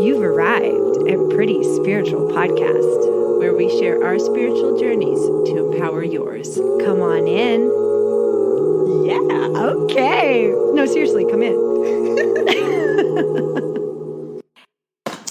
You've arrived at Pretty Spiritual Podcast, where we share our spiritual journeys to empower yours. Come on in. Yeah. Okay. No, seriously, come in.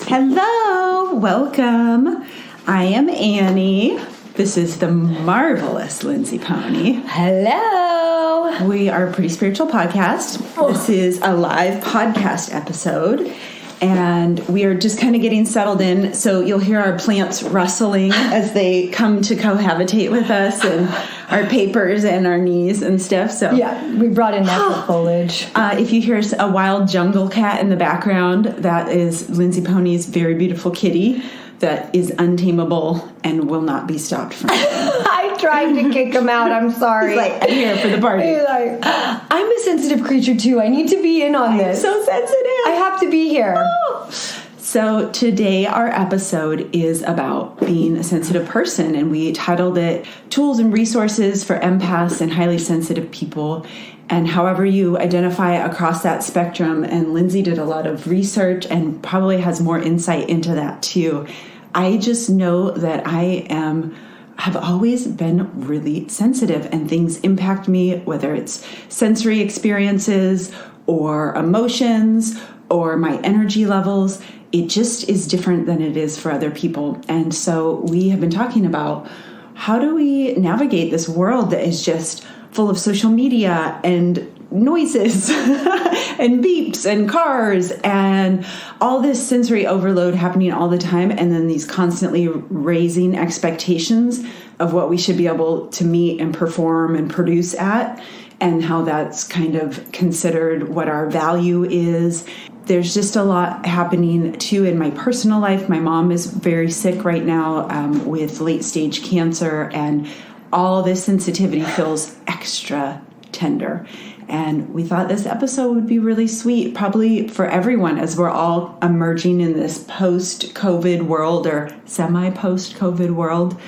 Hello. Welcome. I am Annie. This is the marvelous Lindsay Pony. Hello. We are a Pretty Spiritual Podcast. This is a live podcast episode. And we are just kind of getting settled in. So you'll hear our plants rustling as they come to cohabitate with us, and our papers and our knees and stuff. So yeah, we brought in natural foliage. If you hear a wild jungle cat in the background, that is Lindsay Pony's very beautiful kitty that is untamable and will not be stopped from I tried to kick him out. I'm sorry. He's like, I'm here for the party. He's like, I'm a sensitive creature too. I need to be in on this. So sensitive. I have to be here. Oh. So today our episode is about being a sensitive person, and we titled it Tools and Resources for Empaths and Highly Sensitive People. And however you identify across that spectrum, and Lindsay did a lot of research and probably has more insight into that too. I just know that I have always been really sensitive, and things impact me, whether it's sensory experiences or emotions or my energy levels. It just is different than it is for other people. And so we have been talking about how do we navigate this world that is just full of social media and noises and beeps and cars and all this sensory overload happening all the time, and then these constantly raising expectations of what we should be able to meet and perform and produce at, and how that's kind of considered what our value is. There's just a lot happening too in my personal life. My mom is very sick right now with late stage cancer, and all this sensitivity feels extra tender. And we thought this episode would be really sweet, probably for everyone, as we're all emerging in this post-COVID world or semi-post-COVID world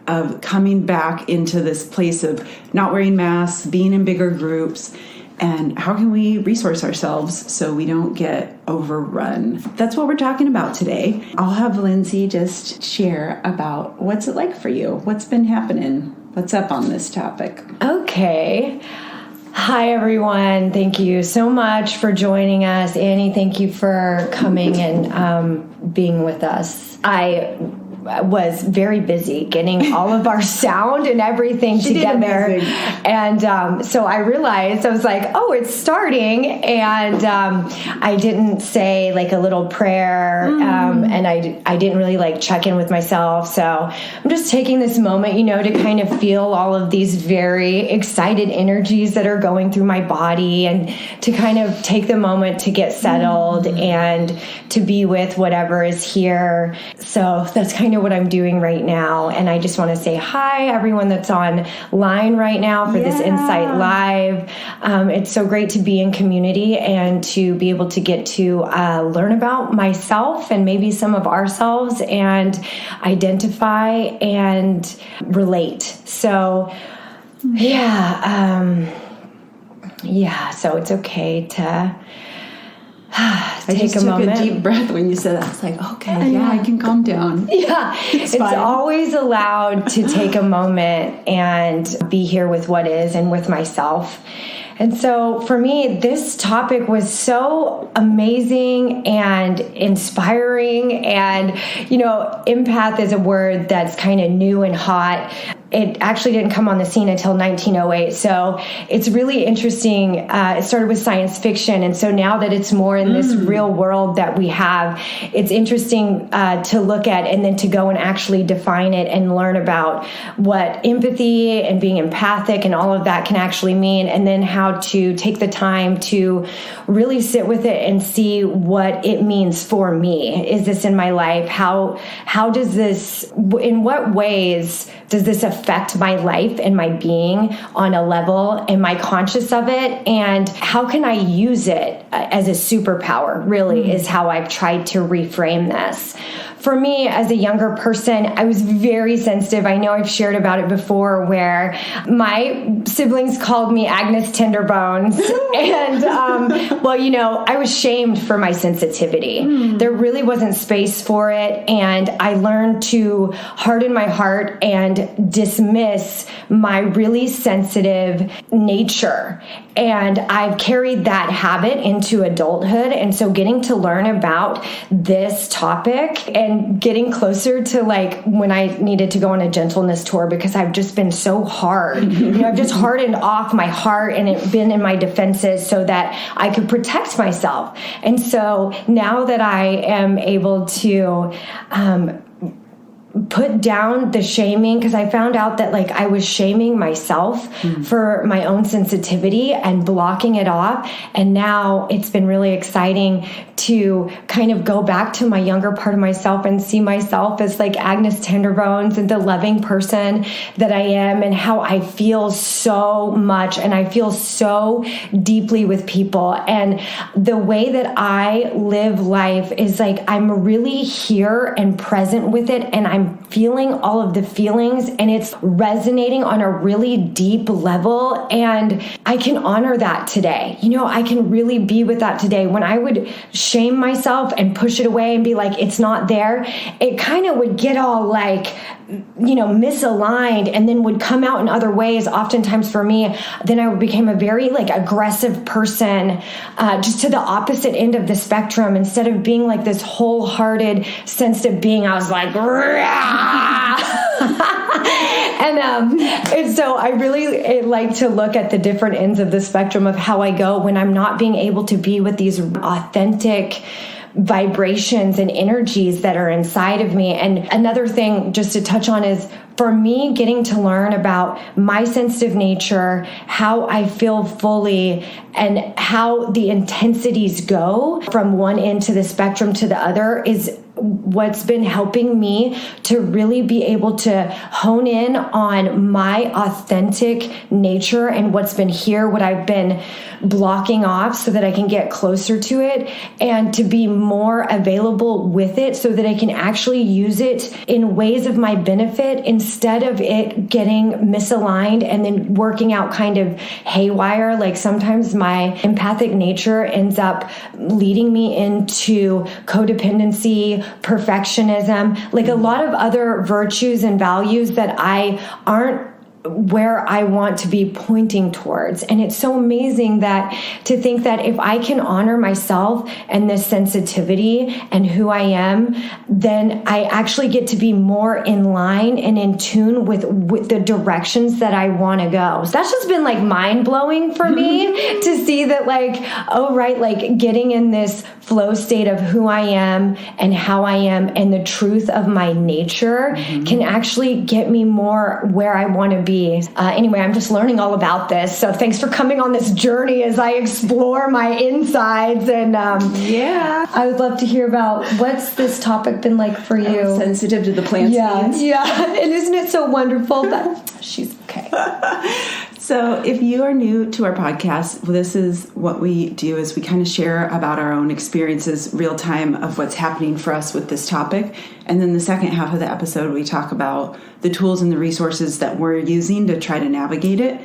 of coming back into this place of not wearing masks, being in bigger groups, and how can we resource ourselves so we don't get overrun. That's what we're talking about today. I'll have Lindsay just share about what's it like for you, what's been happening, what's up on this topic. Okay. Hi, everyone. Thank you so much for joining us. Annie, thank you for coming and being with us. I was very busy getting all of our sound and everything together. And so I realized, I was like, oh, it's starting. And I didn't say like a little prayer. And I didn't really like check in with myself. So I'm just taking this moment, to kind of feel all of these very excited energies that are going through my body, and to kind of take the moment to get settled and to be with whatever is here. So that's kind of what I'm doing right now. And I just want to say hi, everyone that's online right now for this Insight Live. It's so great to be in community and to be able to get to learn about myself and maybe some of ourselves and identify and relate. So, so it's okay to take a moment. I took a deep breath when you said that. I was like, okay, I can calm down. Yeah, it's always allowed to take a moment and be here with what is and with myself. And so for me, this topic was so amazing and inspiring. And, empath is a word that's kind of new and hot. It actually didn't come on the scene until 1908. So it's really interesting. It started with science fiction. And so now that it's more in this real world that we have, it's interesting to look at and then to go and actually define it and learn about what empathy and being empathic and all of that can actually mean. And then how to take the time to really sit with it and see what it means for me. Is this in my life? How does this, in what ways does this affect affect my life and my being on a level? Am I conscious of it? And how can I use it as a superpower, really, is how I've tried to reframe this. For me, as a younger person, I was very sensitive. I know I've shared about it before, where my siblings called me Agnes Tenderbones. And, I was shamed for my sensitivity. There really wasn't space for it. And I learned to harden my heart and dismiss my really sensitive nature. And I've carried that habit into adulthood. And so getting to learn about this topic and getting closer to like when I needed to go on a gentleness tour, because I've just been so hard. I've just hardened off my heart and it been in my defenses so that I could protect myself. And so now that I am able to put down the shaming, because I found out that like I was shaming myself for my own sensitivity and blocking it off. And now it's been really exciting to kind of go back to my younger part of myself and see myself as like Agnes Tenderbones and the loving person that I am, and how I feel so much and I feel so deeply with people. And the way that I live life is like I'm really here and present with it, and I'm feeling all of the feelings, and it's resonating on a really deep level, and I can honor that today. I can really be with that today. When I would shame myself and push it away and be like, it's not there, it kind of would get all like, misaligned, and then would come out in other ways. Oftentimes for me, then I became a very like aggressive person, just to the opposite end of the spectrum. Instead of being like this wholehearted, sensitive being, I was like, and so I really like to look at the different ends of the spectrum of how I go when I'm not being able to be with these authentic vibrations and energies that are inside of me. And another thing just to touch on is, for me, getting to learn about my sensitive nature, how I feel fully, and how the intensities go from one end to the spectrum to the other is what's been helping me to really be able to hone in on my authentic nature and what's been here, what I've been blocking off, so that I can get closer to it and to be more available with it, so that I can actually use it in ways of my benefit instead of it getting misaligned and then working out kind of haywire. Like sometimes my empathic nature ends up leading me into codependency, perfectionism, like a lot of other virtues and values that I aren't where I want to be pointing towards. And it's so amazing that to think that if I can honor myself and this sensitivity and who I am, then I actually get to be more in line and in tune with the directions that I want to go. So that's just been like mind blowing for me to see that like, oh, right, like getting in this flow state of who I am and how I am and the truth of my nature can actually get me more where I want to be. Anyway, I'm just learning all about this. So thanks for coming on this journey as I explore my insides. And I would love to hear about what's this topic been like for you. I'm sensitive to the plant's needs. Yeah. And isn't it so wonderful that she's okay. So if you are new to our podcast, this is what we do, is we kind of share about our own experiences real time of what's happening for us with this topic. And then the second half of the episode, we talk about the tools and the resources that we're using to try to navigate it.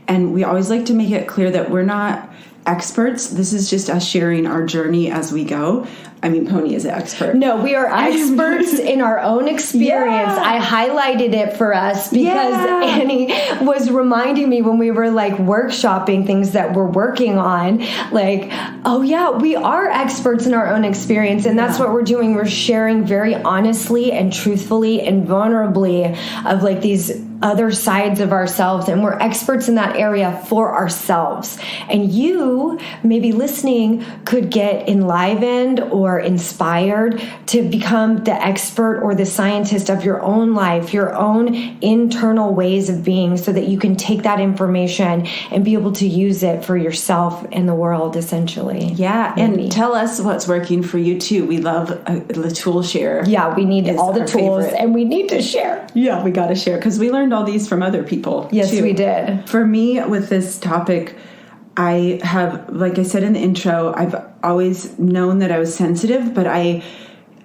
And we always like to make it clear that we're not experts. This is just us sharing our journey as we go. I mean, Pony is an expert. No, we are experts in our own experience. Yeah. I highlighted it for us because Annie was reminding me when we were like workshopping things that we're working on, like, oh yeah, we are experts in our own experience. And that's what we're doing. We're sharing very honestly and truthfully and vulnerably of like these other sides of ourselves, and we're experts in that area for ourselves. And you, maybe listening, could get enlivened or inspired to become the expert or the scientist of your own life, your own internal ways of being, so that you can take that information and be able to use it for yourself and the world, essentially. Yeah, and tell us what's working for you too. We love the tool share. Yeah, we need all the tools, favorite. And we need to share. Yeah, we got to share, because we learned all these from other people. Yes, too. we did. For me, with this topic, I have, like I said in the intro, I've always known that I was sensitive, but I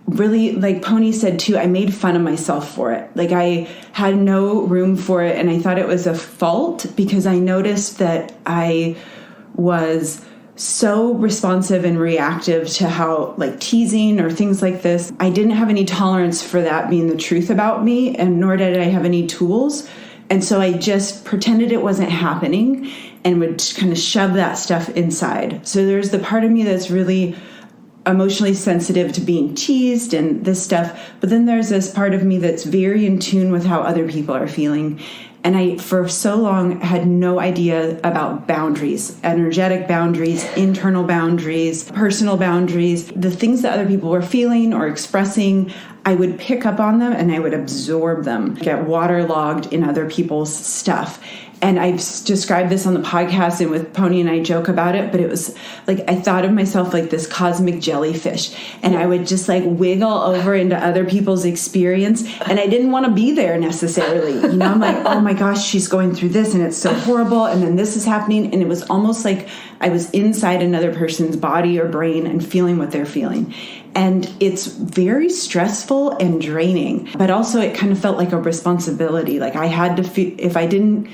really, like Pony said too, I made fun of myself for it. Like I had no room for it, and I thought it was a fault because I noticed that I was so responsive and reactive to how, like, teasing or things like this. I didn't have any tolerance for that being the truth about me, and nor did I have any tools. And so I just pretended it wasn't happening and would kind of shove that stuff inside. So there's the part of me that's really emotionally sensitive to being teased and this stuff. But then there's this part of me that's very in tune with how other people are feeling. And I, for so long, had no idea about boundaries, energetic boundaries, internal boundaries, personal boundaries. The things that other people were feeling or expressing, I would pick up on them and I would absorb them, get waterlogged in other people's stuff. And I've described this on the podcast, and with Pony and I joke about it, but it was like I thought of myself like this cosmic jellyfish, and I would just like wiggle over into other people's experience, and I didn't want to be there necessarily. You know, I'm like, oh my gosh, she's going through this, and it's so horrible, and then this is happening, and it was almost like I was inside another person's body or brain and feeling what they're feeling. And it's very stressful and draining, but also it kind of felt like a responsibility. Like I had to feel, if I didn't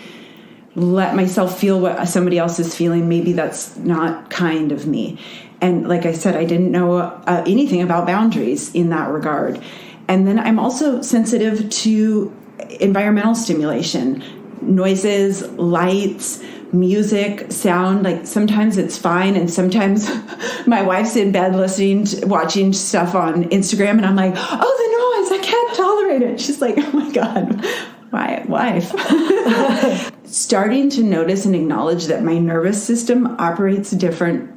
let myself feel what somebody else is feeling, maybe that's not kind of me. And like I said, I didn't know anything about boundaries in that regard. And then I'm also sensitive to environmental stimulation, noises, lights, music, sound. Like sometimes it's fine, and sometimes my wife's in bed watching stuff on Instagram, and I'm like, oh, the noise, I can't tolerate it. She's like, oh my God, wife. Starting to notice and acknowledge that my nervous system operates different,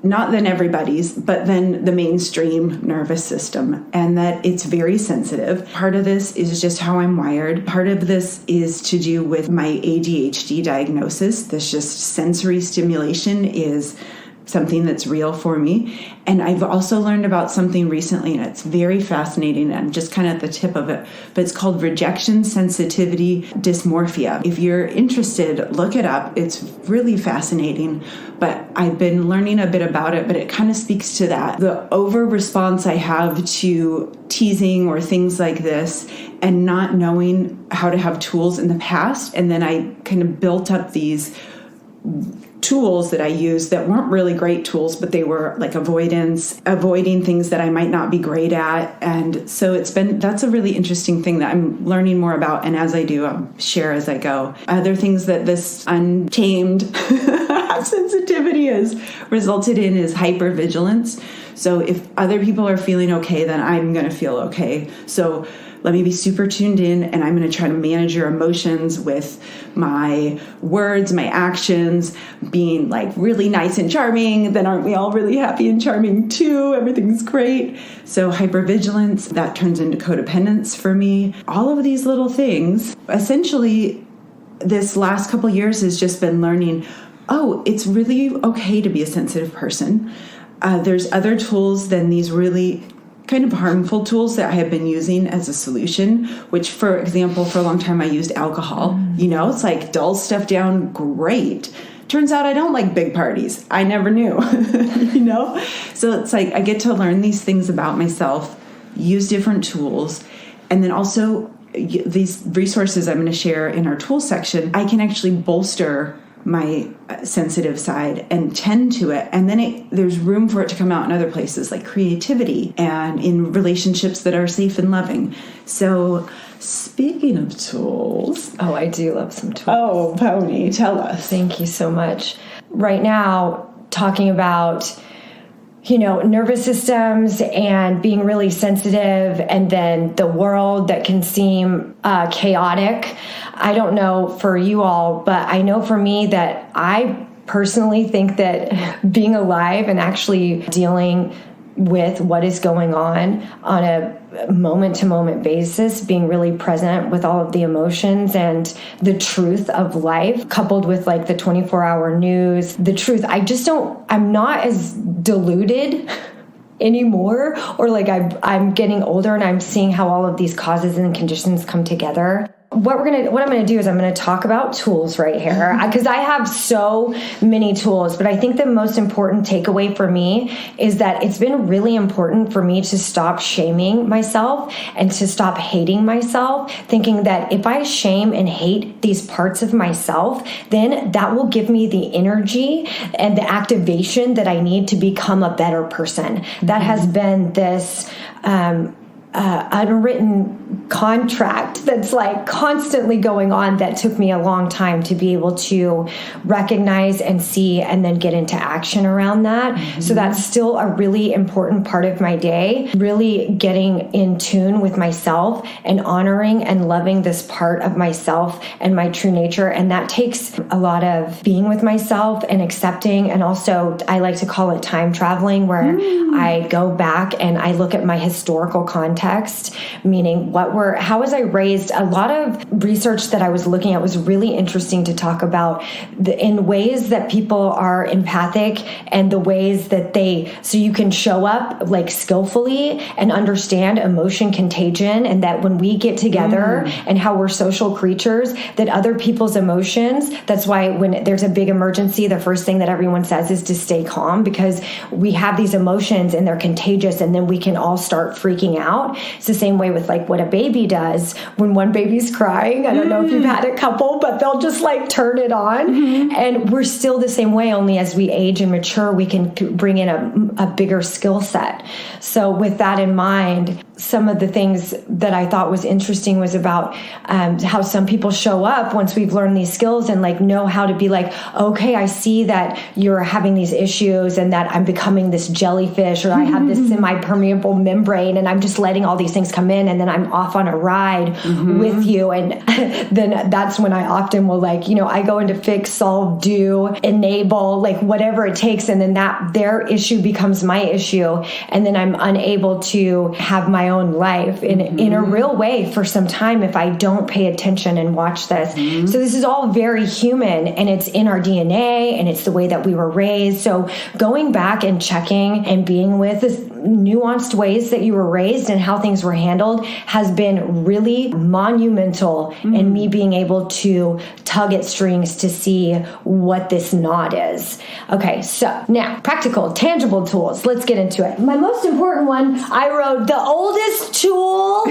not than everybody's, but than the mainstream nervous system, and that it's very sensitive. Part of this is just how I'm wired. Part of this is to do with my ADHD diagnosis. This just sensory stimulation is something that's real for me. And I've also learned about something recently, and it's very fascinating. I'm just kind of at the tip of it, but it's called Rejection Sensitivity Dysmorphia. If you're interested, look it up. It's really fascinating, but I've been learning a bit about it, but it kind of speaks to that. The over response I have to teasing or things like this, and not knowing how to have tools in the past. And then I kind of built up these tools that I used that weren't really great tools, but they were like avoiding things that I might not be great at. And so that's a really interesting thing that I'm learning more about. And as I do, I'll share as I go. Other things that this untamed sensitivity has resulted in is hypervigilance. So if other people are feeling okay, then I'm going to feel okay. So let me be super tuned in, and I'm going to try to manage your emotions with my words, my actions, being like really nice and charming. Then aren't we all really happy and charming too? Everything's great. So hypervigilance, that turns into codependence for me. All of these little things, essentially, this last couple years has just been learning, oh, it's really okay to be a sensitive person. There's other tools than these really kind of harmful tools that I have been using as a solution, which, for example, for a long time I used alcohol. You know, it's like dull stuff down, great. Turns out I don't like big parties. I never knew, you know? So it's like I get to learn these things about myself, use different tools, and then also these resources I'm going to share in our tool section, I can actually bolster my sensitive side and tend to it, and then there's room for it to come out in other places like creativity and in relationships that are safe and loving. So speaking of tools, I do love some tools. Oh, Pony, tell us. Thank you so much. Right now, talking about nervous systems and being really sensitive, and then the world that can seem chaotic. I don't know for you all, but I know for me that I personally think that being alive and actually dealing with what is going on a moment-to-moment basis, being really present with all of the emotions and the truth of life, coupled with like the 24-hour news, the truth. I'm not as deluded anymore, or like I'm getting older and I'm seeing how all of these causes and conditions come together. what I'm going to do is I'm going to talk about tools right here, because I have so many tools, but I think the most important takeaway for me is that it's been really important for me to stop shaming myself and to stop hating myself, thinking that if I shame and hate these parts of myself, then that will give me the energy and the activation that I need to become a better person. That has been this unwritten contract that's like constantly going on, that took me a long time to be able to recognize and see and then get into action around that. So that's still a really important part of my day, really getting in tune with myself and honoring and loving this part of myself and my true nature. And that takes a lot of being with myself and accepting. And also, I like to call it time traveling, where I go back and I look at my historical context, meaning how was I raised? A lot of research that I was looking at was really interesting to talk about in ways that people are empathic and the ways that so you can show up like skillfully and understand emotion contagion, and that when we get together and how we're social creatures, that other people's emotions, that's why when there's a big emergency, the first thing that everyone says is to stay calm, because we have these emotions and they're contagious, and then we can all start freaking out. It's the same way with like what a baby does when one baby's crying. I don't know if you've had a couple, but they'll just like turn it on. And we're still the same way, only as we age and mature, we can bring in a bigger skill set. So with that in mind, some of the things that I thought was interesting was about how some people show up once we've learned these skills and like know how to be like, okay, I see that you're having these issues and that I'm becoming this jellyfish, or I have this semi-permeable membrane and I'm just letting all these things come in, and then I'm off on a ride with you. And then that's when I often will like, I go into fix, solve, do, enable, like whatever it takes. And then that their issue becomes my issue. And then I'm unable to have my own life in a real way for some time if I don't pay attention and watch this. So this is all very human, and it's in our DNA, and it's the way that we were raised. So going back and checking and being with this nuanced ways that you were raised and how things were handled has been really monumental in me being able to tug at strings to see what this knot is. Okay, so now practical, tangible tools. Let's get into it. My most important one, I wrote the oldest tool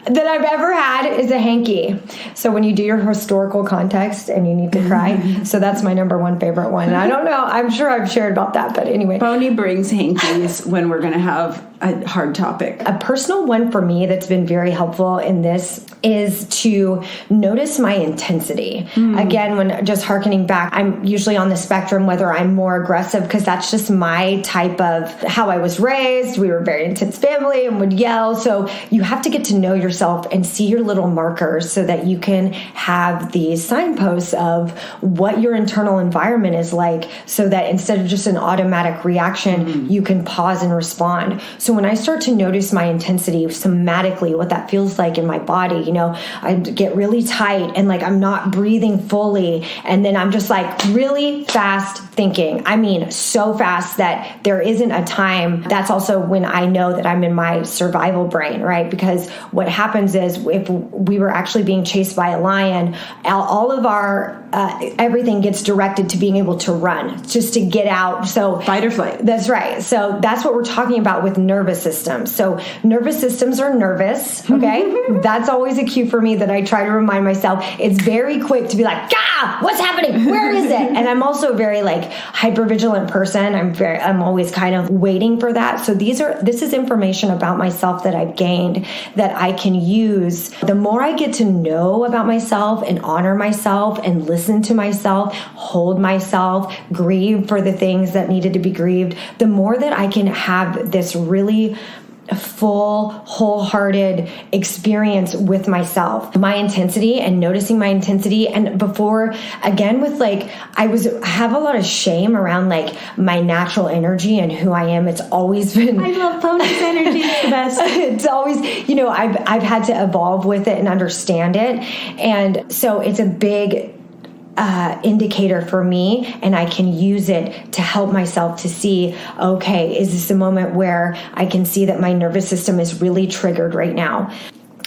that I've ever had is a hanky. So when you do your historical context and you need to cry, so that's my number one favorite one. And I don't know, I'm sure I've shared about that, but anyway. Bonnie brings hankies when we're going to have a hard topic. A personal one for me that's been very helpful in this is to notice my intensity. Again, when just hearkening back, I'm usually on the spectrum, whether I'm more aggressive, because that's just my type of how I was raised. We were a very intense family and would yell. So you have to get to know yourself and see your little markers so that you can have these signposts of what your internal environment is like, so that instead of just an automatic reaction, you can pause and respond. So when I start to notice my intensity somatically, what that feels like in my body, I get really tight and like I'm not breathing fully. And then I'm just like really fast thinking. I mean, so fast that there isn't a time. That's also when I know that I'm in my survival brain, right? Because what happens is if we were actually being chased by a lion, all of our, everything gets directed to being able to run, just to get out. So fight or flight. That's right. So that's what we're talking about with nervous systems. So nervous systems are nervous. Okay. That's always a cue for me that I try to remind myself. It's very quick to be like, what's happening? Where is it? And I'm also a very like hypervigilant person. I'm always kind of waiting for that. So this is information about myself that I've gained that I can use. The more I get to know about myself and honor myself and listen to myself, hold myself, grieve for the things that needed to be grieved, the more that I can have this really full, wholehearted experience with myself, my intensity, and noticing my intensity. And before, again, with like, I have a lot of shame around like my natural energy and who I am. It's always been, I love Pony's energy. It's the best. It's always, I've had to evolve with it and understand it. And so it's a big indicator for me, and I can use it to help myself to see, okay, is this a moment where I can see that my nervous system is really triggered right now?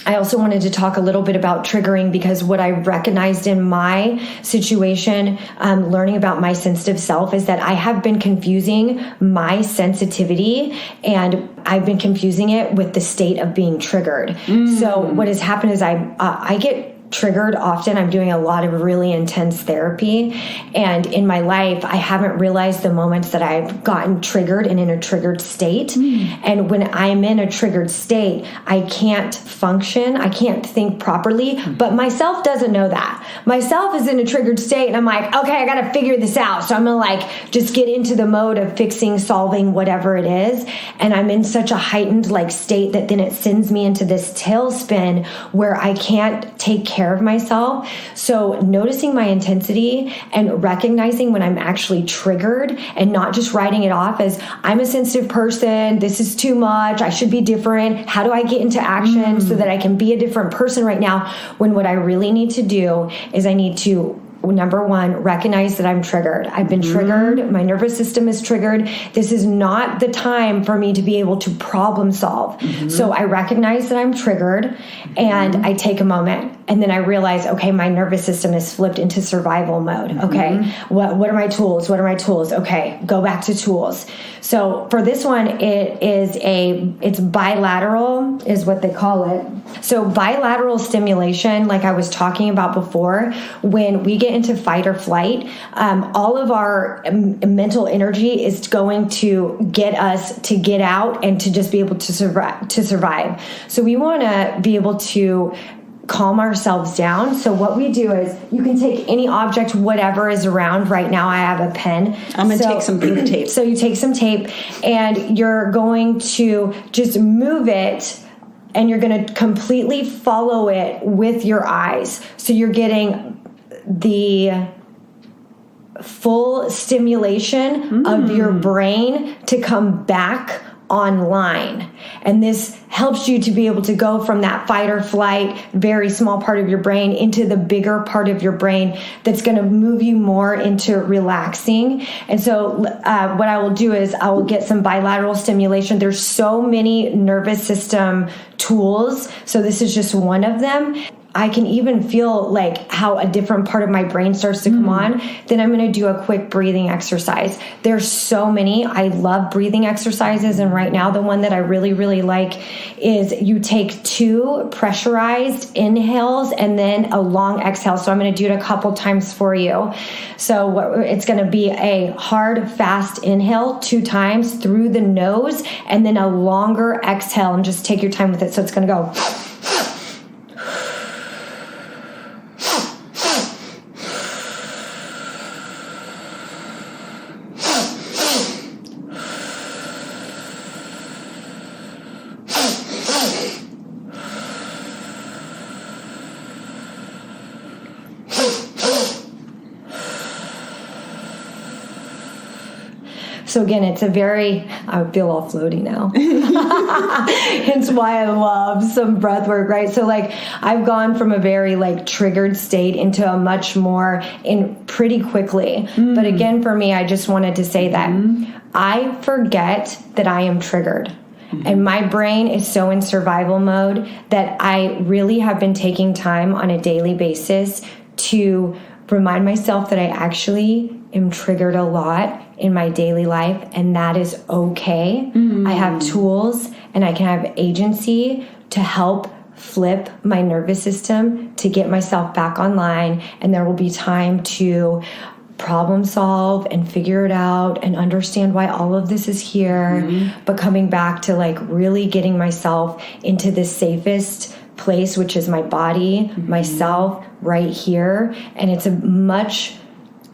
I also wanted to talk a little bit about triggering, because what I recognized in my situation, learning about my sensitive self, is that I have been confusing my sensitivity, and I've been confusing it with the state of being triggered. So what has happened is I get triggered often. I'm doing a lot of really intense therapy, and in my life I haven't realized the moments that I've gotten triggered and in a triggered state. And when I'm in a triggered state, I can't function, I can't think properly, but myself doesn't know that. Myself is in a triggered state, and I'm like, okay, I gotta figure this out, so I'm gonna like just get into the mode of fixing, solving, whatever it is, and I'm in such a heightened like state that then it sends me into this tailspin where I can't take care of myself. So noticing my intensity and recognizing when I'm actually triggered, and not just writing it off as I'm a sensitive person, this is too much, I should be different, how do I get into action so that I can be a different person right now, when what I really need to do is I need to, number one, recognize that I'm triggered. I've been triggered. My nervous system is triggered. This is not the time for me to be able to problem solve. So I recognize that I'm triggered, and I take a moment, and then I realize, okay, my nervous system is flipped into survival mode. Okay, what are my tools? What are my tools? Okay, go back to tools. So for this one, it's bilateral is what they call it. So bilateral stimulation, like I was talking about before, when we get into fight or flight, all of our mental energy is going to get us to get out and to just be able to survive. So we want to be able to calm ourselves down. So what we do is, you can take any object, whatever is around. Right now I have a pen. I'm going to take some pink tape. So you take some tape, and you're going to just move it, and you're going to completely follow it with your eyes. So you're getting the full stimulation of your brain to come back online. And this helps you to be able to go from that fight or flight, very small part of your brain, into the bigger part of your brain that's going to move you more into relaxing. And so what I will do is I will get some bilateral stimulation. There's so many nervous system tools. So this is just one of them. I can even feel like how a different part of my brain starts to come on. Then I'm going to do a quick breathing exercise. There's so many. I love breathing exercises. And right now, the one that I really, really like is you take 2 pressurized inhales and then a long exhale. So I'm going to do it a couple times for you. So it's going to be a hard, fast inhale 2 times through the nose, and then a longer exhale, and just take your time with it. So it's going to go. So again, I feel all floaty now. Hence why I love some breath work, right? So like I've gone from a very like triggered state into a much more pretty quickly. But again, for me, I just wanted to say that I forget that I am triggered. And my brain is so in survival mode that I really have been taking time on a daily basis to remind myself that I actually am triggered a lot in my daily life, and that is okay. I have tools, and I can have agency to help flip my nervous system to get myself back online, and there will be time to problem solve and figure it out and understand why all of this is here, but coming back to like really getting myself into the safest place, which is my body, myself right here. And it's a much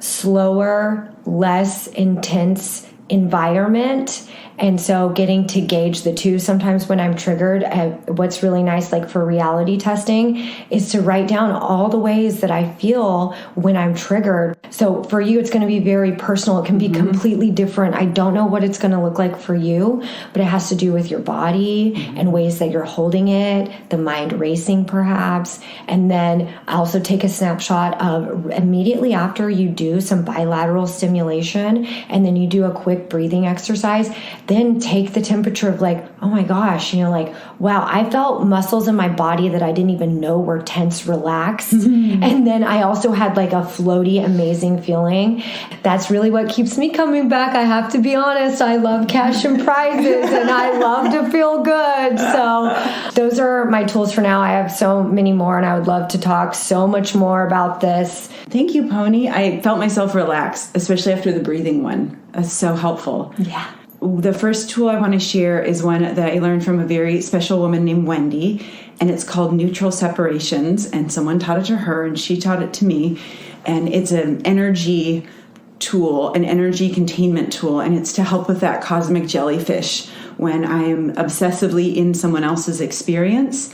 slower, less intense environment. And so getting to gauge the two, sometimes when I'm triggered, what's really nice, like for reality testing, is to write down all the ways that I feel when I'm triggered. So for you, it's going to be very personal. It can be completely different. I don't know what it's going to look like for you, but it has to do with your body and ways that you're holding it, the mind racing perhaps. And then I also take a snapshot of immediately after you do some bilateral stimulation, and then you do a quick breathing exercise. then take the temperature of like, oh my gosh, like, wow, I felt muscles in my body that I didn't even know were tense relaxed. And then I also had like a floaty, amazing feeling. That's really what keeps me coming back. I have to be honest. I love cash and prizes and I love to feel good. So those are my tools for now. I have so many more and I would love to talk so much more about this. Thank you, Pony. I felt myself relax, especially after the breathing one. That's so helpful. Yeah. The first tool I want to share is one that I learned from a very special woman named Wendy, and it's called neutral separations, and someone taught it to her, and she taught it to me, and it's an energy tool, an energy containment tool, and it's to help with that cosmic jellyfish when I'm obsessively in someone else's experience.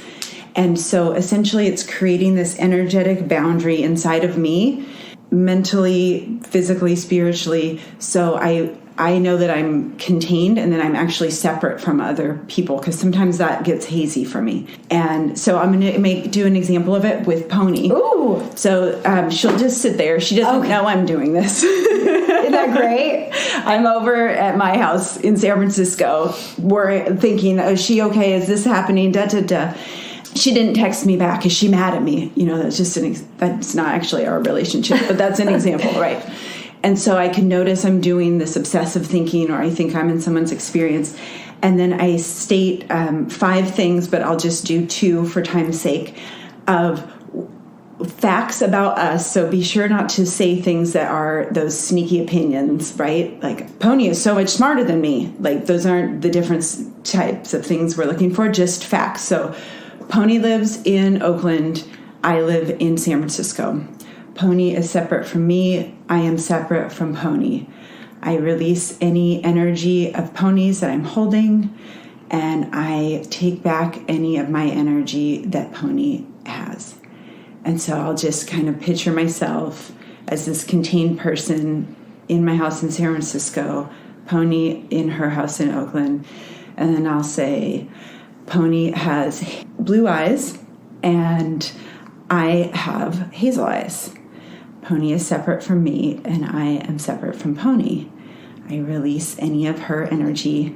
And so essentially it's creating this energetic boundary inside of me, mentally, physically, spiritually, so I know that I'm contained and that I'm actually separate from other people, because sometimes that gets hazy for me. And so I'm going to do an example of it with Pony. Ooh. So she'll just sit there. She doesn't know I'm doing this. Isn't that great? I'm over at my house in San Francisco. We're thinking, is she okay? Is this happening? She didn't text me back. Is she mad at me? That's just that's not actually our relationship, but that's an example, right? And so I can notice I'm doing this obsessive thinking, or I think I'm in someone's experience. And then I state 5 things, but I'll just do 2 for time's sake, of facts about us. So be sure not to say things that are those sneaky opinions, right? Like, Pony is so much smarter than me. Like, those aren't the different types of things we're looking for, just facts. So Pony lives in Oakland. I live in San Francisco. Pony is separate from me. I am separate from Pony. I release any energy of Pony's that I'm holding, and I take back any of my energy that Pony has. And so I'll just kind of picture myself as this contained person in my house in San Francisco, Pony in her house in Oakland. And then I'll say, Pony has blue eyes and I have hazel eyes. Pony is separate from me, and I am separate from Pony. I release any of her energy,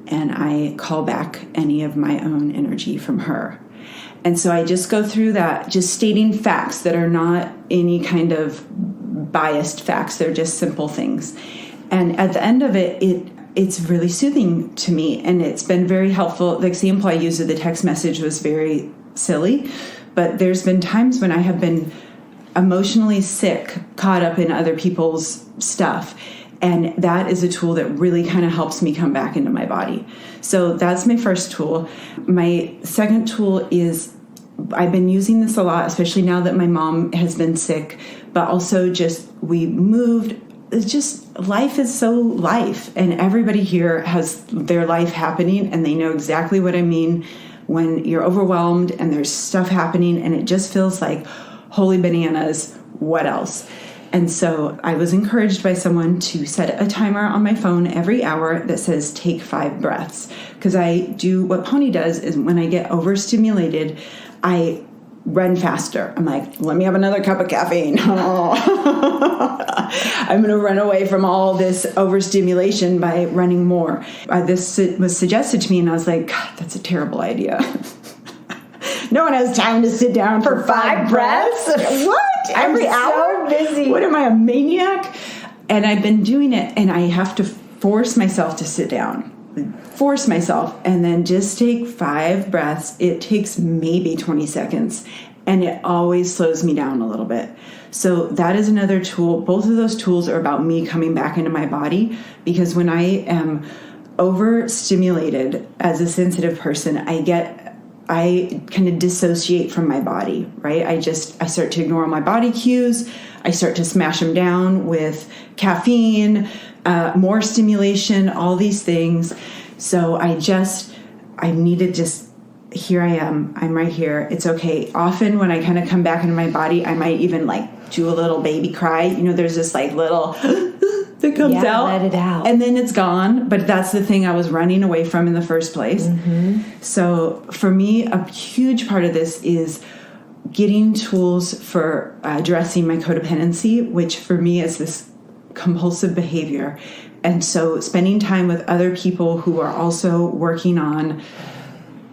and I call back any of my own energy from her. And so I just go through that, just stating facts that are not any kind of biased facts. They're just simple things. And at the end of it's really soothing to me, and it's been very helpful. The example I used of the text message was very silly, but there's been times when I have been emotionally sick, caught up in other people's stuff. And that is a tool that really kind of helps me come back into my body. So that's my first tool. My second tool is, I've been using this a lot, especially now that my mom has been sick, but also just we moved. It's just, life is so life. And everybody here has their life happening, and they know exactly what I mean when you're overwhelmed and there's stuff happening and it just feels like, holy bananas, what else? And so I was encouraged by someone to set a timer on my phone every hour that says take 5 breaths. Because I do, what Pony does is when I get overstimulated, I run faster. I'm like, let me have another cup of caffeine. I'm going to run away from all this overstimulation by running more. This was suggested to me, and I was like, God, that's a terrible idea. No one has time to sit down for 5 breaths. What? Every hour? So busy. What am I, a maniac? And I've been doing it, and I have to force myself to sit down. Force myself, and then just take 5 breaths. It takes maybe 20 seconds, and it always slows me down a little bit. So that is another tool. Both of those tools are about me coming back into my body, because when I am overstimulated as a sensitive person, I kind of dissociate from my body, right? I start to ignore my body cues. I start to smash them down with caffeine, more stimulation, all these things. So I need to just, here I am. I'm right here. It's okay. Often when I kind of come back into my body, I might even like do a little baby cry. There's this like little that comes out. Let it out. And then it's gone. But that's the thing I was running away from in the first place. Mm-hmm. So for me, a huge part of this is getting tools for addressing my codependency, which for me is this compulsive behavior. And so spending time with other people who are also working on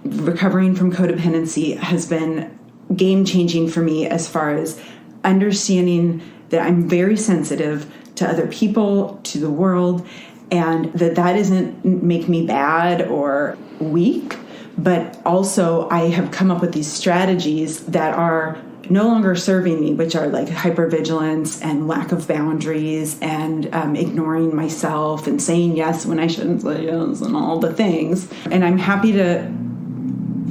recovering from codependency has been game-changing for me as far as understanding that I'm very sensitive to other people, to the world, and that doesn't make me bad or weak, but also I have come up with these strategies that are no longer serving me, which are like hypervigilance and lack of boundaries and ignoring myself and saying yes when I shouldn't say yes and all the things. And I'm happy to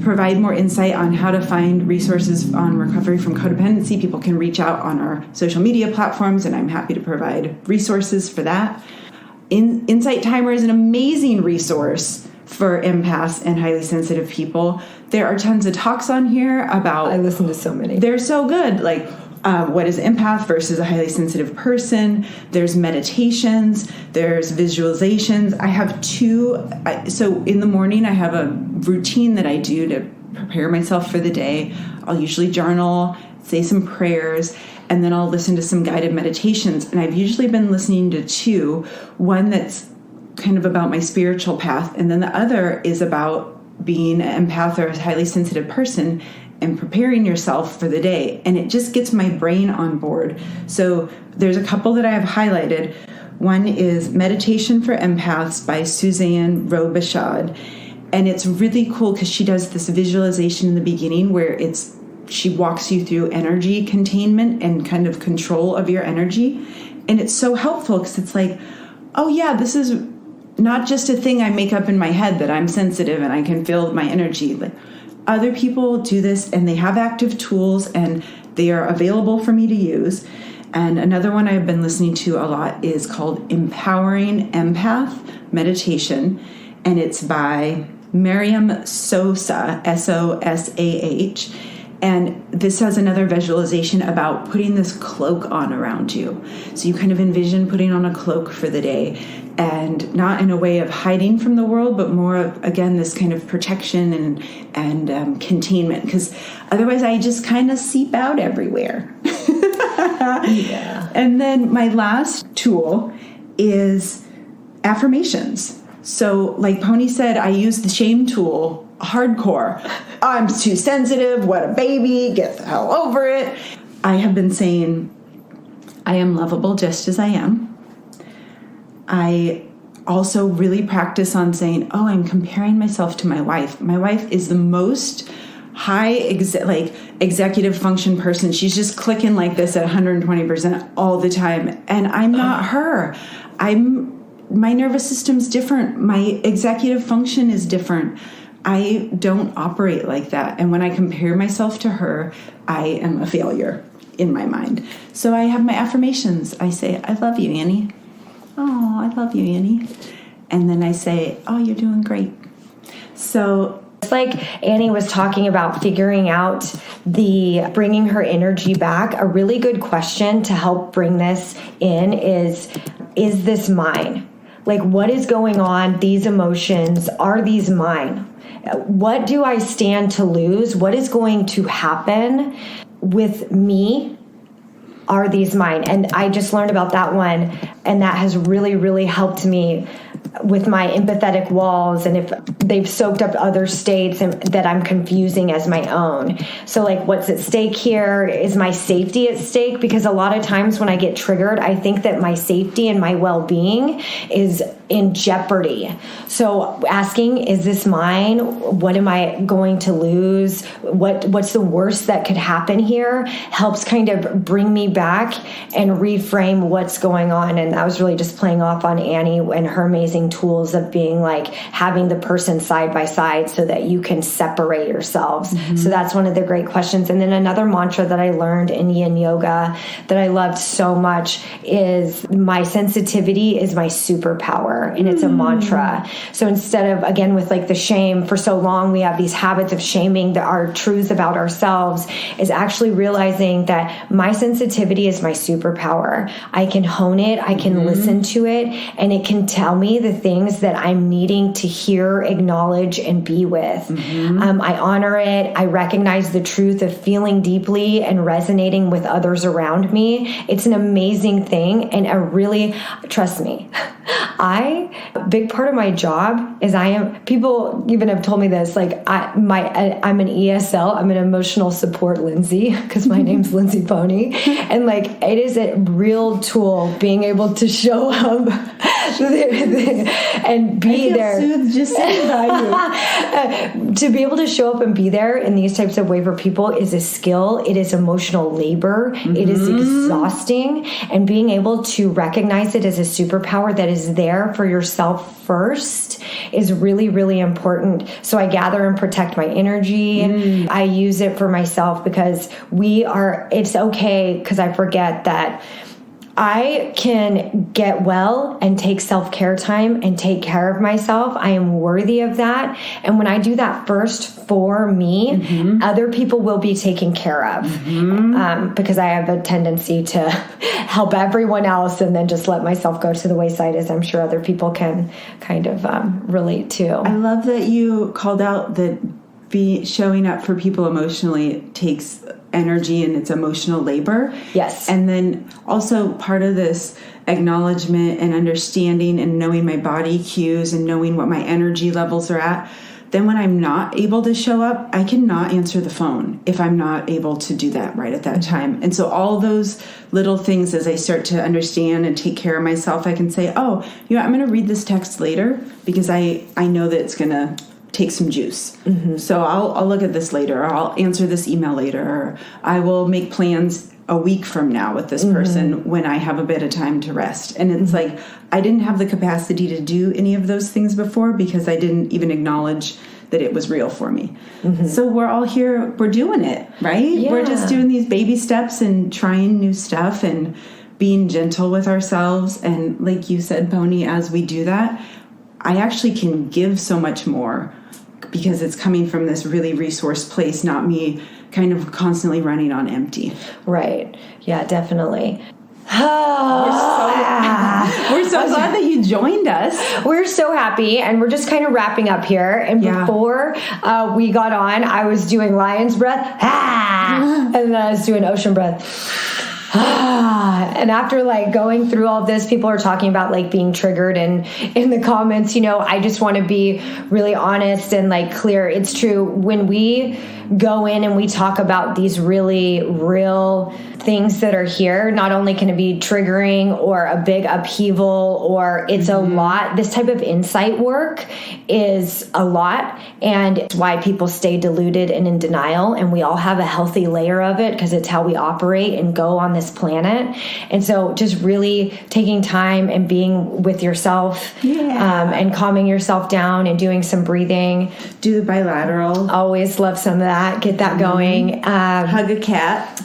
provide more insight on how to find resources on recovery from codependency. People can reach out on our social media platforms, and I'm happy to provide resources for that. Insight Timer is an amazing resource for empaths and highly sensitive people. There are tons of talks on here about... I listen to so many. They're so good. Like, what is empath versus a highly sensitive person? There's meditations. There's visualizations. I have two. So in the morning, I have a routine that I do to prepare myself for the day. I'll usually journal, say some prayers, and then I'll listen to some guided meditations. And I've usually been listening to two. One that's kind of about my spiritual path, and then the other is about being an empath or a highly sensitive person and preparing yourself for the day. And it just gets my brain on board. So there's a couple that I have highlighted. One is Meditation for Empaths by Suzanne Robichaud. And it's really cool because she does this visualization in the beginning where she walks you through energy containment and kind of control of your energy. And it's so helpful because it's like, oh yeah, this is not just a thing I make up in my head that I'm sensitive and I can feel my energy. Like, other people do this and they have active tools and they are available for me to use. And another one I've been listening to a lot is called Empowering Empath Meditation. And it's by Miriam Sosa, S-O-S-A-H. And this has another visualization about putting this cloak on around you. So you kind of envision putting on a cloak for the day, and not in a way of hiding from the world, but more of, again, this kind of protection and containment. Because otherwise I just kind of seep out everywhere. Yeah. And then my last tool is affirmations. So like Pony said, I use the shame tool hardcore. I'm too sensitive. What a baby. Get the hell over it. I have been saying, I am lovable just as I am. I also really practice on saying, oh, I'm comparing myself to my wife. My wife is the most high executive function person. She's just clicking like this at 120% all the time. And I'm not her. My nervous system's different. My executive function is different. I don't operate like that. And when I compare myself to her, I am a failure in my mind. So I have my affirmations. I say, I love you, Annie. Oh, I love you, Annie. And then I say, oh, you're doing great. So it's like Annie was talking about figuring out bringing her energy back. A really good question to help bring this in is this mine? Like, what is going on? These emotions, are these mine? What do I stand to lose? What is going to happen with me? Are these mine? And I just learned about that one, and that has really, really helped me with my empathetic walls, and if they've soaked up other states and that I'm confusing as my own. So like, what's at stake here? Is my safety at stake? Because a lot of times when I get triggered, I think that my safety and my well-being is in jeopardy. So asking, is this mine? What am I going to lose? What's the worst that could happen here? Helps kind of bring me back and reframe what's going on. And I was really just playing off on Annie and her amazing tools of being like having the person side by side so that you can separate yourselves. Mm-hmm. So that's one of the great questions. And then another mantra that I learned in yin yoga that I loved so much is my sensitivity is my superpower. And it's a mantra. So instead of, again, with like the shame, for so long we have these habits of shaming our truths about ourselves, is actually realizing that my sensitivity is my superpower. I can hone it, I can listen to it, and it can tell me the things that I'm needing to hear, acknowledge, and be with. I honor it. I recognize the truth of feeling deeply and resonating with others around me. It's an amazing thing, and trust me, A big part of my job is people even have told me this, like I'm an ESL, I'm an emotional support Lindsay, because my name's Lindsay Pony. And like, it is a real tool being able to show up and be there. Just to be able to show up and be there in these types of ways for people is a skill. It is emotional labor. It is exhausting. And being able to recognize it as a superpower that is there for yourself first is really, really important. So I gather and protect my energy. I use it for myself because it's okay, because I forget that I can get well and take self-care time and take care of myself. I am worthy of that. And when I do that first for me, other people will be taken care of, because I have a tendency to help everyone else and then just let myself go to the wayside, as I'm sure other people can kind of relate to. I love that you called out that showing up for people emotionally takes energy and it's emotional labor. Yes. And then also part of this acknowledgement and understanding and knowing my body cues and knowing what my energy levels are at. Then when I'm not able to show up, I cannot answer the phone if I'm not able to do that right at that time. And so all those little things, as I start to understand and take care of myself, I can say, oh, I'm going to read this text later because I know that it's going to take some juice. So I'll look at this later, or I'll answer this email later, or I will make plans a week from now with this person when I have a bit of time to rest. And it's like, I didn't have the capacity to do any of those things before because I didn't even acknowledge that it was real for me. So we're all here, we're doing it, right? Yeah. We're just doing these baby steps and trying new stuff and being gentle with ourselves. And like you said, Pony, as we do that, I actually can give so much more because it's coming from this really resource place, not me kind of constantly running on empty. Right. Yeah, definitely. We're so glad that you joined us. We're so happy, and we're just kind of wrapping up here. And before we got on, I was doing lion's breath, and then I was doing ocean breath. And after like going through all of this, people are talking about like being triggered, and in the comments, I just want to be really honest and like clear. It's true. When we go in and we talk about these really real things that are here, not only can it be triggering or a big upheaval or it's a lot, this type of insight work is a lot, and it's why people stay deluded and in denial. And we all have a healthy layer of it because it's how we operate and go on this planet. And so just really taking time and being with yourself, and calming yourself down and doing some breathing. Do the bilateral. Always love some of that. Get that going. Hug a cat.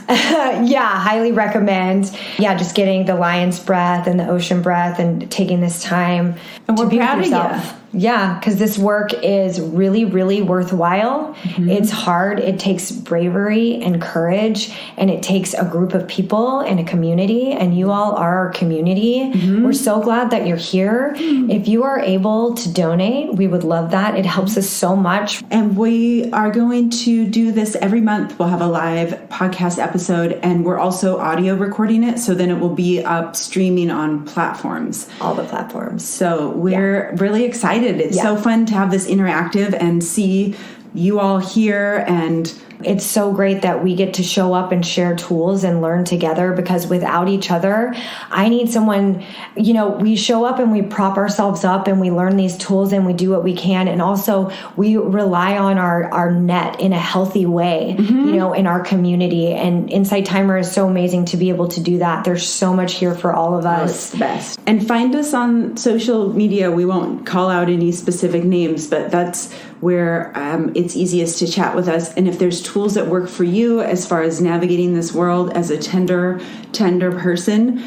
Highly recommend. Just getting the lion's breath and the ocean breath and taking this time and to we're be proud with yourself. Of you. Yeah, because this work is really, really worthwhile. It's hard. It takes bravery and courage, and it takes a group of people and a community, and you all are our community. We're so glad that you're here. If you are able to donate, we would love that. It helps us so much. And we are going to do this every month. We'll have a live podcast episode, and we're also audio recording it, so then it will be up streaming on platforms. All the platforms. So we're really excited. It's so fun to have this interactive and see you all here, and it's so great that we get to show up and share tools and learn together, because without each other, I need someone, we show up and we prop ourselves up and we learn these tools and we do what we can. And also we rely on our net in a healthy way, in our community. And Insight Timer is so amazing to be able to do that. There's so much here for all of us. It's the best. And find us on social media. We won't call out any specific names, but that's where it's easiest to chat with us. And if there's tools that work for you as far as navigating this world as a tender person,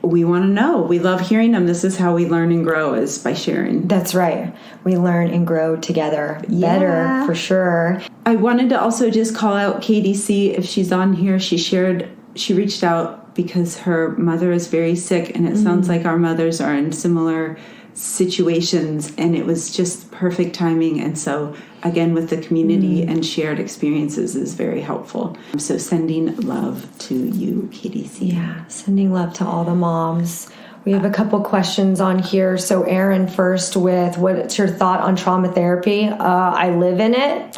we want to know. We love hearing them. This is how we learn and grow, is by sharing. That's right. We learn and grow together better, for sure. I wanted to also just call out KDC. If she's on here, she reached out because her mother is very sick, and it sounds like our mothers are in similar situations, and it was just perfect timing. And so again, with the community and shared experiences is very helpful. So sending love to you, KDC. Yeah, sending love to all the moms We have a couple questions on here. So Erin, first with, what's your thought on trauma therapy? I live in it.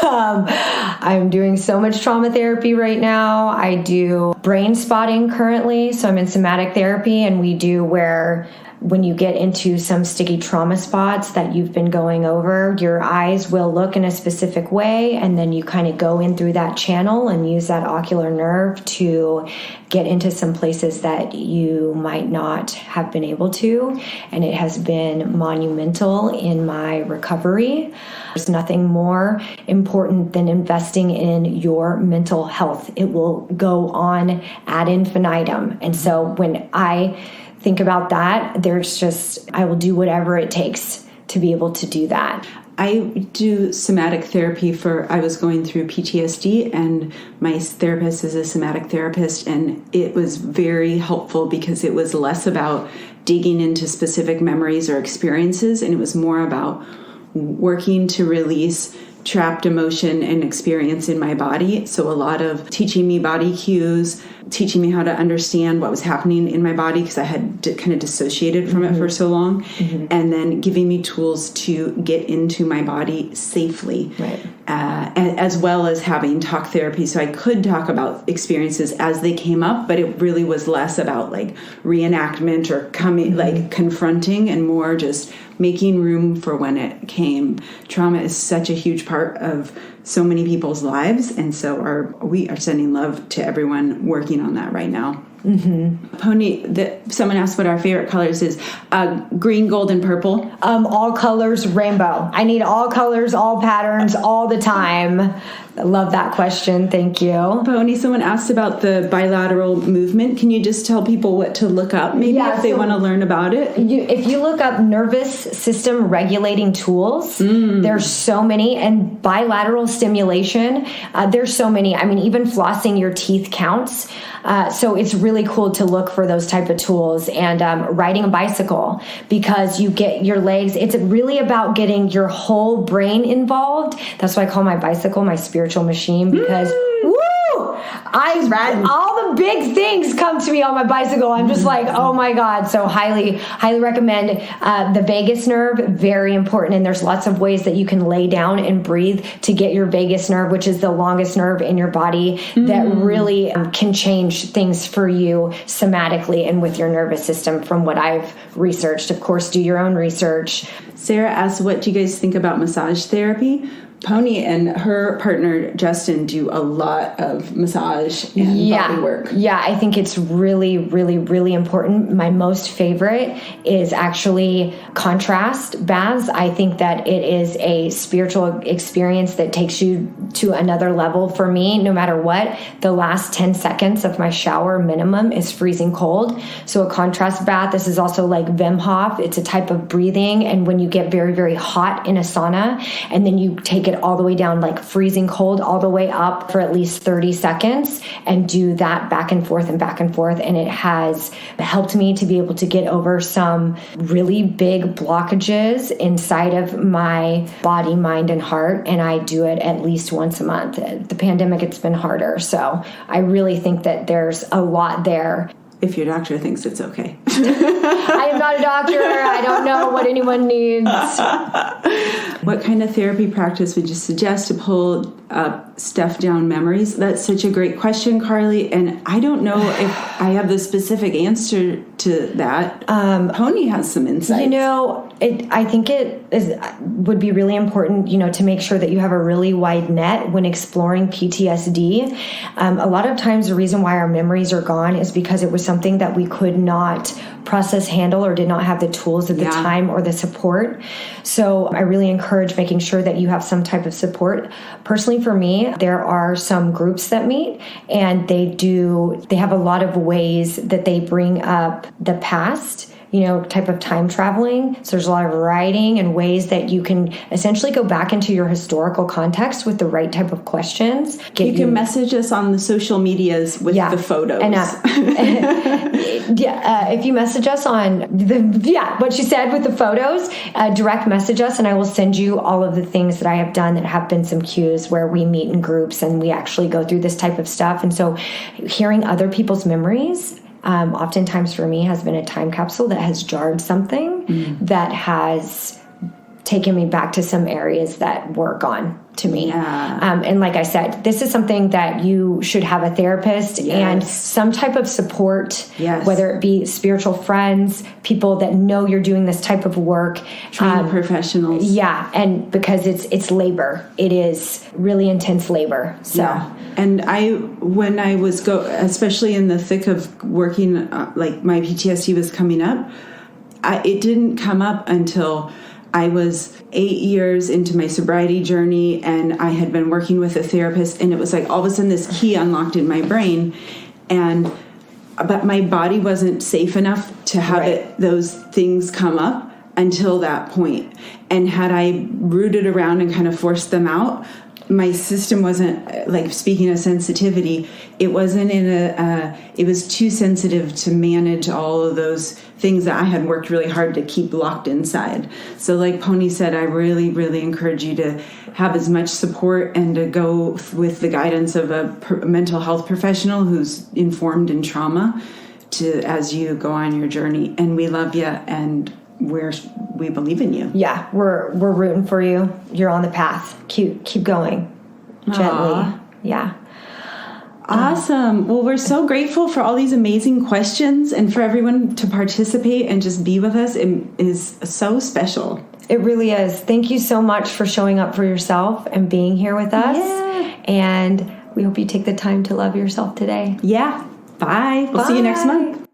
I'm doing so much trauma therapy right now. I do brain spotting currently. So I'm in somatic therapy, and we do where when you get into some sticky trauma spots that you've been going over, your eyes will look in a specific way, and then you kind of go in through that channel and use that ocular nerve to get into some places that you might not have been able to. And it has been monumental in my recovery. There's nothing more important than investing in your mental health. It will go on ad infinitum. And so when I think about that, I will do whatever it takes to be able to do that. I do somatic therapy I was going through PTSD, and my therapist is a somatic therapist, and it was very helpful because it was less about digging into specific memories or experiences, and it was more about working to release trapped emotion and experience in my body. So a lot of teaching me body cues, teaching me how to understand what was happening in my body because I had kind of dissociated from it for so long, and then giving me tools to get into my body safely, right. As well as having talk therapy. So I could talk about experiences as they came up, but it really was less about like reenactment or like confronting, and more just making room for when it came. Trauma is such a huge part of so many people's lives, and so we are sending love to everyone working on that right now. Pony, someone asked what our favorite colors is. Green, gold, and purple. All colors, rainbow. I need all colors, all patterns, all the time. I love that question. Thank you. Pony, someone asked about the bilateral movement. Can you just tell people what to look up, maybe, if they want to learn about it? If you look up nervous system regulating tools, there's so many, and bilateral stimulation, there's so many. I mean, even flossing your teeth counts. So it's really cool to look for those type of tools, and riding a bicycle, because you get your legs. It's really about getting your whole brain involved. That's why I call my bicycle my spiritual machine, because all the big things come to me on my bicycle. I'm just like, oh my God. So highly recommend the vagus nerve. Very important. And there's lots of ways that you can lay down and breathe to get your vagus nerve, which is the longest nerve in your body, that really can change things for you somatically and with your nervous system, from what I've researched. Of course, do your own research. Sarah asked, what do you guys think about massage therapy? Pony and her partner, Justin, do a lot of massage and body work. Yeah, I think it's really, really, really important. My most favorite is actually contrast baths. I think that it is a spiritual experience that takes you to another level. For me, no matter what, the last 10 seconds of my shower minimum is freezing cold. So a contrast bath, this is also like Wim Hof. It's a type of breathing. And when you get very, very hot in a sauna, and then you take it all the way down, like freezing cold, all the way up for at least 30 seconds, and do that back and forth and back and forth. And it has helped me to be able to get over some really big blockages inside of my body, mind, and heart. And I do it at least once a month. The pandemic, it's been harder. So I really think that there's a lot there. If your doctor thinks it's okay. I am not a doctor. I don't know what anyone needs. What kind of therapy practice would you suggest to pull up stuffed down memories? That's such a great question, Carly. And I don't know if I have the specific answer to that. Pony has some insights. I think it would be really important, to make sure that you have a really wide net when exploring PTSD. A lot of times the reason why our memories are gone is because it was something that we could not process, handle, or did not have the tools at the time or the support. So I really encourage making sure that you have some type of support. Personally, for me, there are some groups that meet, and they have a lot of ways that they bring up the past, type of time traveling. So there's a lot of writing and ways that you can essentially go back into your historical context with the right type of questions. You can message us on the social medias with the photos. And, if you message us on what she said with the photos, direct message us, and I will send you all of the things that I have done that have been some cues where we meet in groups and we actually go through this type of stuff. And so hearing other people's memories oftentimes for me has been a time capsule that has jarred something that has taken me back to some areas that were gone to me. Yeah. And like I said, this is something that you should have a therapist and some type of support, whether it be spiritual friends, people that know you're doing this type of work. Trained professionals. Yeah, and because it's labor. It is really intense labor. So. Yeah. And when I was especially in the thick of working, like my PTSD was coming up, it didn't come up until I was 8 years into my sobriety journey, and I had been working with a therapist, and it was like all of a sudden this key unlocked in my brain, but my body wasn't safe enough to have those things come up until that point. And had I rooted around and kind of forced them out, my system wasn't, like, speaking of sensitivity, it wasn't it was too sensitive to manage all of those things that I had worked really hard to keep locked inside. So like Pony said, I really, really encourage you to have as much support and to go with the guidance of a mental health professional who's informed in trauma as you go on your journey. And we love you, and we believe in you. Yeah, we're rooting for you. You're on the path. Keep going gently. Aww. Yeah. Awesome. Well, we're so grateful for all these amazing questions, and for everyone to participate and just be with us. It is so special. It really is. Thank you so much for showing up for yourself and being here with us. Yeah. And we hope you take the time to love yourself today. Yeah. Bye. We'll see you next month.